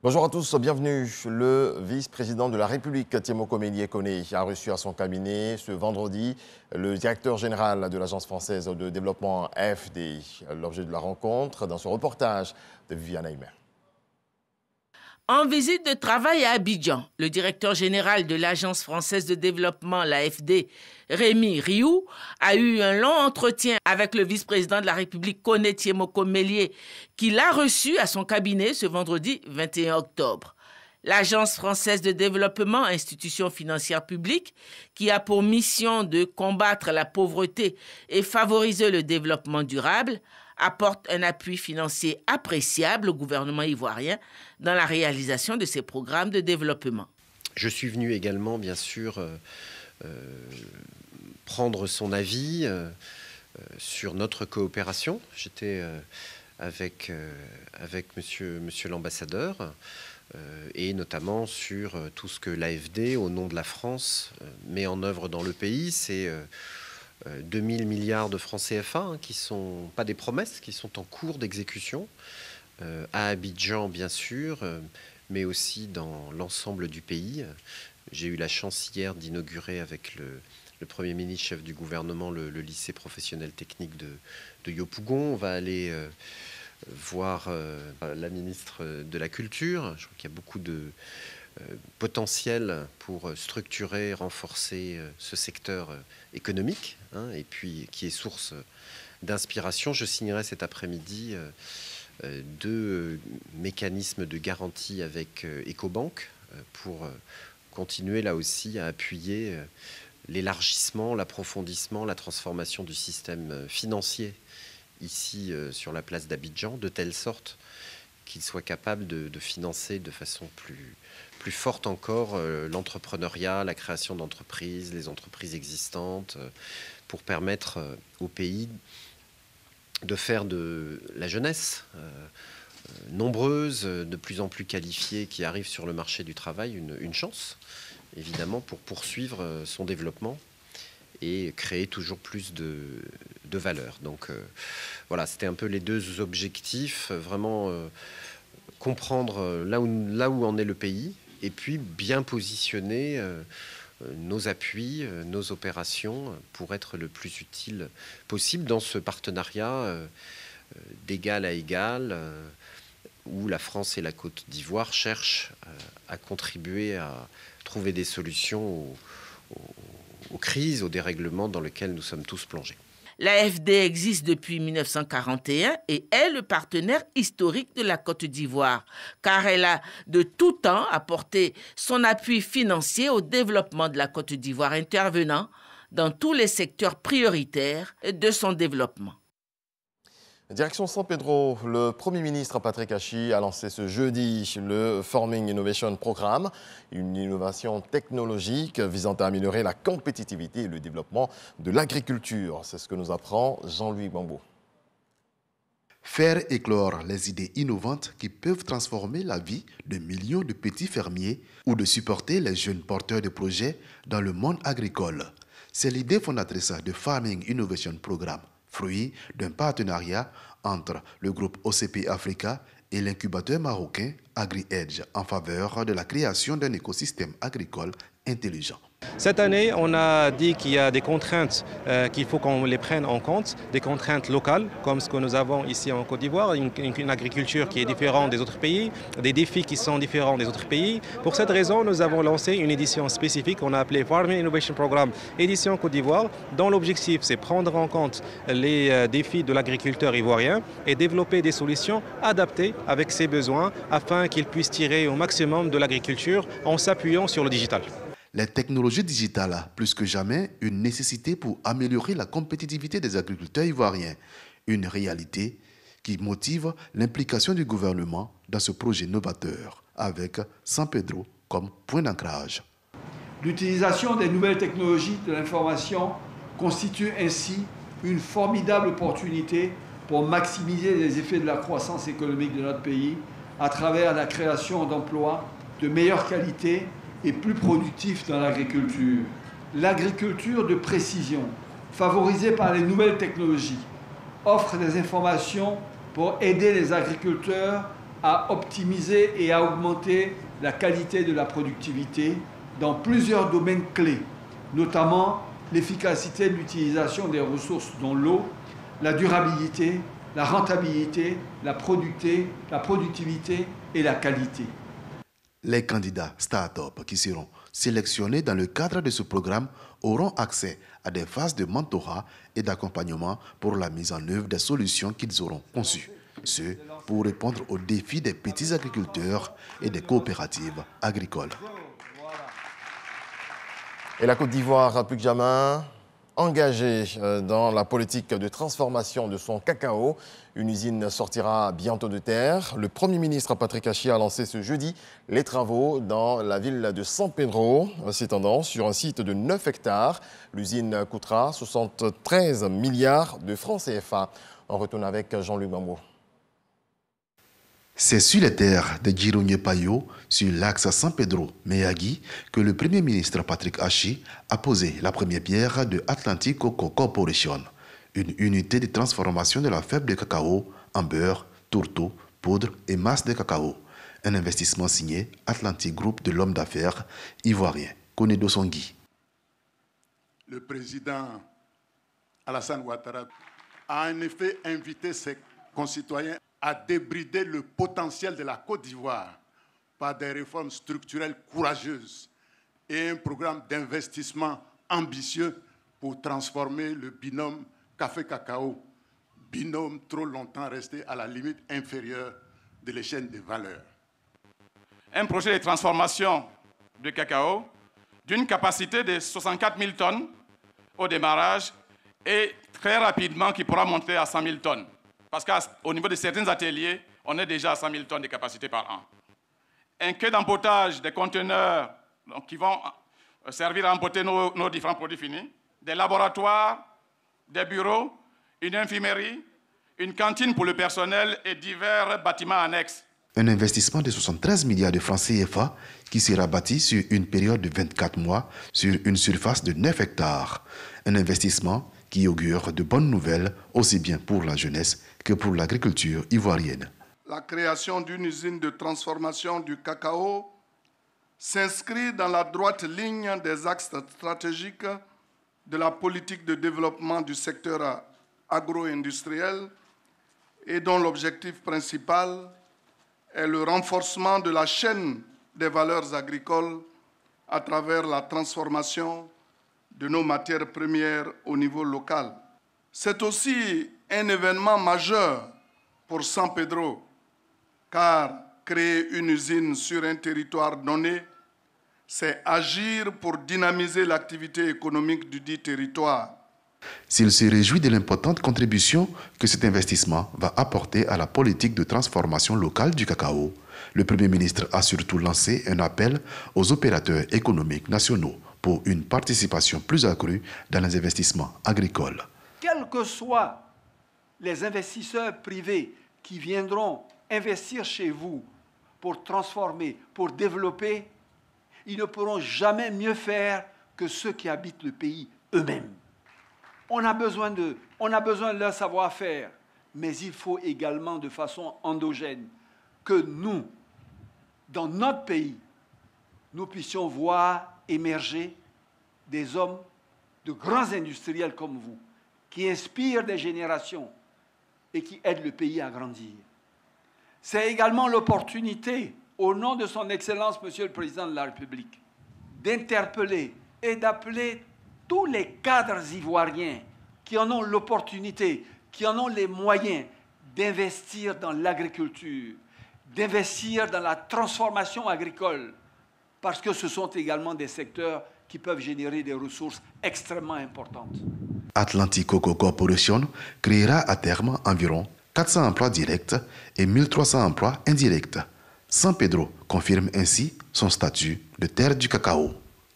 Bonjour à tous, bienvenue. Le vice-président de la République, Tiemoko Melie-Kone, a reçu à son cabinet ce vendredi le directeur général de l'Agence française de développement AFD. L'objet de la rencontre dans ce reportage de Viviane Aymer. En visite de travail à Abidjan, le directeur général de l'Agence française de développement, l'AFD, Rémi Rioux, a eu un long entretien avec le vice-président de la République, Kone Tiemoko Melie, qui l'a reçu à son cabinet ce vendredi 21 octobre. L'Agence française de développement, institution financière publique, qui a pour mission de combattre la pauvreté et favoriser le développement durable, apporte un appui financier appréciable au gouvernement ivoirien dans la réalisation de ses programmes de développement. Je suis venu également, bien sûr, prendre son avis sur notre coopération. J'étais avec monsieur l'ambassadeur et notamment sur tout ce que l'AFD, au nom de la France, met en œuvre dans le pays. C'est 2000 milliards de francs CFA, qui ne sont pas des promesses, qui sont en cours d'exécution, à Abidjan bien sûr, mais aussi dans l'ensemble du pays. J'ai eu la chance hier d'inaugurer avec le Premier ministre, chef du gouvernement, le lycée professionnel technique de Yopougon. On va aller voir la ministre de la Culture. Je crois qu'il y a beaucoup de potentiel pour structurer, renforcer ce secteur économique, et puis qui est source d'inspiration. Je signerai cet après-midi 2 mécanismes de garantie avec Ecobank pour continuer là aussi à appuyer l'élargissement, l'approfondissement, la transformation du système financier ici sur la place d'Abidjan, de telle sorte qu'il soit capable de financer de façon plus forte encore l'entrepreneuriat, la création d'entreprises, les entreprises existantes, pour permettre au pays de faire de la jeunesse nombreuse, de plus en plus qualifiée, qui arrive sur le marché du travail, une chance, évidemment, pour poursuivre son développement et créer toujours plus de valeur. Donc voilà, c'était un peu les 2 objectifs, vraiment comprendre là où en est le pays, et puis bien positionner nos appuis, nos opérations pour être le plus utile possible dans ce partenariat d'égal à égal, où la France et la Côte d'Ivoire cherchent à contribuer à trouver des solutions aux crises, aux dérèglements dans lesquels nous sommes tous plongés. L'AFD existe depuis 1941 et est le partenaire historique de la Côte d'Ivoire, car elle a de tout temps apporté son appui financier au développement de la Côte d'Ivoire, intervenant dans tous les secteurs prioritaires de son développement. Direction San Pedro, le Premier ministre Patrick Achi a lancé ce jeudi le Forming Innovation Programme, une innovation technologique visant à améliorer la compétitivité et le développement de l'agriculture. C'est ce que nous apprend Jean-Louis Bambo. Faire éclore les idées innovantes qui peuvent transformer la vie de millions de petits fermiers ou de supporter les jeunes porteurs de projets dans le monde agricole. C'est l'idée fondatrice de Farming Innovation Programme, fruit d'un partenariat entre le groupe OCP Africa et l'incubateur marocain AgriEdge en faveur de la création d'un écosystème agricole intelligent. Cette année, on a dit qu'il y a des contraintes qu'il faut qu'on les prenne en compte, des contraintes locales, comme ce que nous avons ici en Côte d'Ivoire, une agriculture qui est différente des autres pays, des défis qui sont différents des autres pays. Pour cette raison, nous avons lancé une édition spécifique qu'on a appelée Farming Innovation Programme édition Côte d'Ivoire, dont l'objectif c'est prendre en compte les défis de l'agriculteur ivoirien et développer des solutions adaptées avec ses besoins afin qu'il puisse tirer au maximum de l'agriculture en s'appuyant sur le digital. Les technologies digitales, plus que jamais, une nécessité pour améliorer la compétitivité des agriculteurs ivoiriens. Une réalité qui motive l'implication du gouvernement dans ce projet novateur, avec San Pedro comme point d'ancrage. L'utilisation des nouvelles technologies de l'information constitue ainsi une formidable opportunité pour maximiser les effets de la croissance économique de notre pays à travers la création d'emplois de meilleure qualité et plus productifs dans l'agriculture. L'agriculture de précision, favorisée par les nouvelles technologies, offre des informations pour aider les agriculteurs à optimiser et à augmenter la qualité de la productivité dans plusieurs domaines clés, notamment l'efficacité de l'utilisation des ressources dont l'eau, la durabilité, la rentabilité, la productivité et la qualité. Les candidats start-up qui seront sélectionnés dans le cadre de ce programme auront accès à des phases de mentorat et d'accompagnement pour la mise en œuvre des solutions qu'ils auront conçues. Ce, pour répondre aux défis des petits agriculteurs et des coopératives agricoles. Et la Côte d'Ivoire, plus que jamais engagée dans la politique de transformation de son cacao. Une usine sortira bientôt de terre. Le Premier ministre Patrick Achi a lancé ce jeudi les travaux dans la ville de San Pedro, s'étendant sur un site de 9 hectares. L'usine coûtera 73 milliards de francs CFA. On retourne avec Jean-Luc Bambo. C'est sur les terres de Djirounié Payo, sur l'axe San Pedro-Meyagui, que le Premier ministre Patrick Achi a posé la première pierre de Atlantic Cocoa Corporation, une unité de transformation de la fève de cacao en beurre, tourteau, poudre et masse de cacao. Un investissement signé Atlantic Group de l'homme d'affaires ivoirien Konedo Songui. Le président Alassane Ouattara a en effet invité ses concitoyens à débrider le potentiel de la Côte d'Ivoire par des réformes structurelles courageuses et un programme d'investissement ambitieux pour transformer le binôme café-cacao, binôme trop longtemps resté à la limite inférieure de l'échelle des valeurs. Un projet de transformation de cacao d'une capacité de 64 000 tonnes au démarrage et très rapidement qui pourra monter à 100 000 tonnes. Parce qu'au niveau de certains ateliers, on est déjà à 100 000 tonnes de capacité par an. Un quai d'empotage des conteneurs qui vont servir à emporter nos différents produits finis, des laboratoires, des bureaux, une infirmerie, une cantine pour le personnel et divers bâtiments annexes. Un investissement de 73 milliards de francs CFA qui sera bâti sur une période de 24 mois sur une surface de 9 hectares. Un investissement qui augure de bonnes nouvelles aussi bien pour la jeunesse que pour l'agriculture ivoirienne. La création d'une usine de transformation du cacao s'inscrit dans la droite ligne des axes stratégiques de la politique de développement du secteur agro-industriel et dont l'objectif principal est le renforcement de la chaîne des valeurs agricoles à travers la transformation de nos matières premières au niveau local. C'est aussi un événement majeur pour San Pedro, car créer une usine sur un territoire donné, c'est agir pour dynamiser l'activité économique du dit territoire. S'il se réjouit de l'importante contribution que cet investissement va apporter à la politique de transformation locale du cacao, le Premier ministre a surtout lancé un appel aux opérateurs économiques nationaux pour une participation plus accrue dans les investissements agricoles. Quels que soient les investisseurs privés qui viendront investir chez vous pour transformer, pour développer, ils ne pourront jamais mieux faire que ceux qui habitent le pays eux-mêmes. On a besoin de leur savoir-faire, mais il faut également de façon endogène que nous, dans notre pays, nous puissions voir émerger des hommes, de grands industriels comme vous, qui inspirent des générations et qui aident le pays à grandir. C'est également l'opportunité, au nom de son Excellence, Monsieur le Président de la République, d'interpeller et d'appeler tous les cadres ivoiriens qui en ont l'opportunité, qui en ont les moyens d'investir dans l'agriculture, d'investir dans la transformation agricole, parce que ce sont également des secteurs qui peuvent générer des ressources extrêmement importantes. Atlantic Cocoa Corporation créera à terme environ 400 emplois directs et 1300 emplois indirects. San Pedro confirme ainsi son statut de terre du cacao.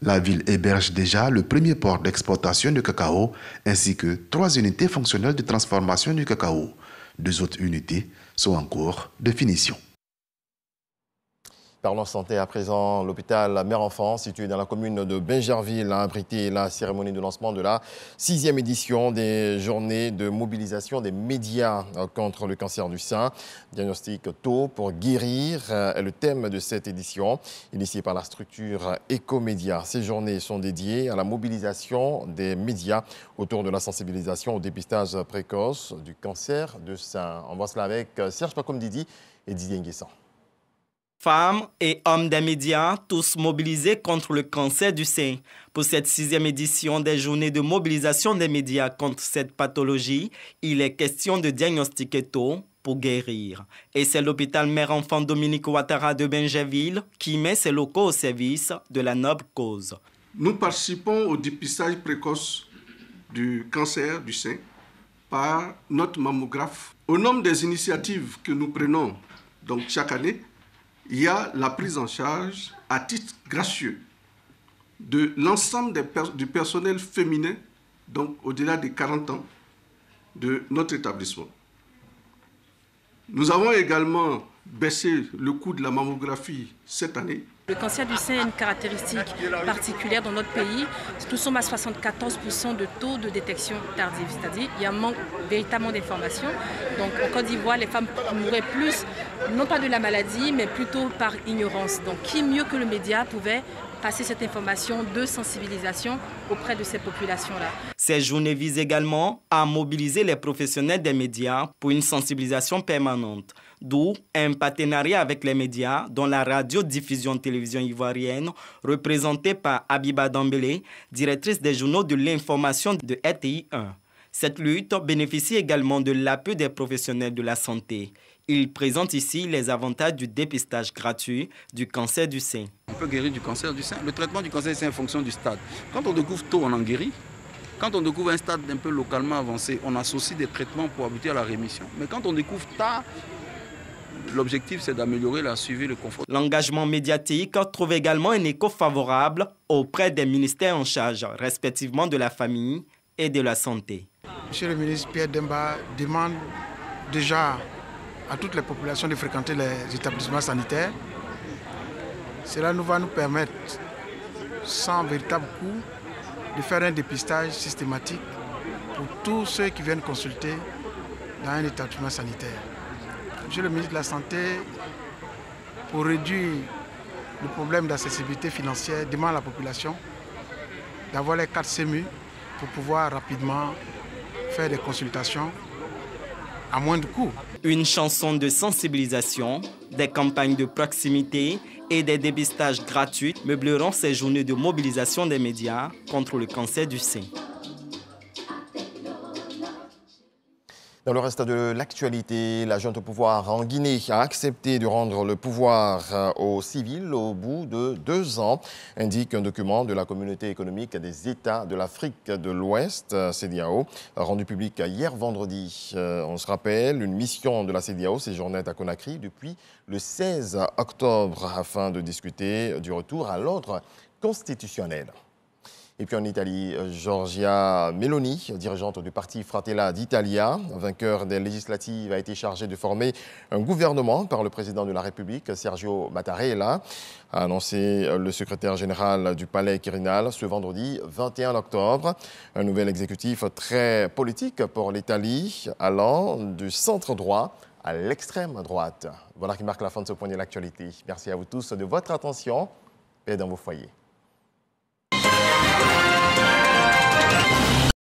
La ville héberge déjà le premier port d'exportation de cacao ainsi que 3 unités fonctionnelles de transformation du cacao. 2 autres unités sont en cours de finition. Parlons santé à présent. L'hôpital Mère-Enfant, situé dans la commune de Bingerville, a abrité la cérémonie de lancement de la 6e édition des journées de mobilisation des médias contre le cancer du sein. Diagnostic tôt pour guérir est le thème de cette édition, initiée par la structure Ecomédia. Ces journées sont dédiées à la mobilisation des médias autour de la sensibilisation au dépistage précoce du cancer du sein. On voit cela avec Serge Pakomdidi et Didier Nguessan. Femmes et hommes des médias, tous mobilisés contre le cancer du sein. Pour cette 6e édition des journées de mobilisation des médias contre cette pathologie, il est question de diagnostiquer tôt pour guérir. Et c'est l'hôpital Mère-Enfant Dominique Ouattara de Bingerville qui met ses locaux au service de la noble cause. Nous participons au dépistage précoce du cancer du sein par notre mammographe. Au nombre des initiatives que nous prenons donc chaque année, il y a la prise en charge à titre gracieux de l'ensemble du personnel féminin, donc au-delà des 40 ans, de notre établissement. Nous avons également baissé le coût de la mammographie cette année. Le cancer du sein a une caractéristique particulière dans notre pays. Nous sommes à 74% de taux de détection tardive, c'est-à-dire qu'il y a un manque véritablement d'informations. Donc en Côte d'Ivoire, les femmes mourraient plus, non pas de la maladie, mais plutôt par ignorance. Donc qui mieux que le média pouvait passer cette information de sensibilisation auprès de ces populations-là. Ces journées visent également à mobiliser les professionnels des médias pour une sensibilisation permanente. D'où un partenariat avec les médias, dont la radio-diffusion-télévision ivoirienne, représentée par Abiba Dambélé, directrice des journaux de l'information de RTI 1. Cette lutte bénéficie également de l'appui des professionnels de la santé. Il présente ici les avantages du dépistage gratuit du cancer du sein. On peut guérir du cancer du sein. Le traitement du cancer du sein est en fonction du stade. Quand on découvre tôt, on en guérit. Quand on découvre un stade un peu localement avancé, on associe des traitements pour aboutir à la rémission. Mais quand on découvre tard, l'objectif, c'est d'améliorer la suivi et le confort. L'engagement médiatique trouve également un écho favorable auprès des ministères en charge, respectivement de la famille et de la santé. Monsieur le ministre Pierre Demba demande déjà à toutes les populations de fréquenter les établissements sanitaires. Cela nous va nous permettre, sans véritable coût, de faire un dépistage systématique pour tous ceux qui viennent consulter dans un établissement sanitaire. Monsieur le ministre de la Santé, pour réduire le problème d'accessibilité financière, demande à la population d'avoir les 4 CMU pour pouvoir rapidement faire des consultations à moindre coût. Une chanson de sensibilisation, des campagnes de proximité et des dépistages gratuits meubleront ces journées de mobilisation des médias contre le cancer du sein. Dans le reste de l'actualité, la junte au pouvoir en Guinée a accepté de rendre le pouvoir aux civils au bout de 2 ans, indique un document de la Communauté économique des États de l'Afrique de l'Ouest, CEDEAO, rendu public hier vendredi. On se rappelle, une mission de la CEDEAO séjournait à Conakry depuis le 16 octobre afin de discuter du retour à l'ordre constitutionnel. Et puis en Italie, Giorgia Meloni, dirigeante du parti Fratelli d'Italia, vainqueur des législatives, a été chargée de former un gouvernement par le président de la République, Sergio Mattarella, a annoncé le secrétaire général du Palais Quirinal ce vendredi 21 octobre. Un nouvel exécutif très politique pour l'Italie, allant du centre droit à l'extrême droite. Voilà qui marque la fin de ce point de l'actualité. Merci à vous tous de votre attention. Paix dans vos foyers.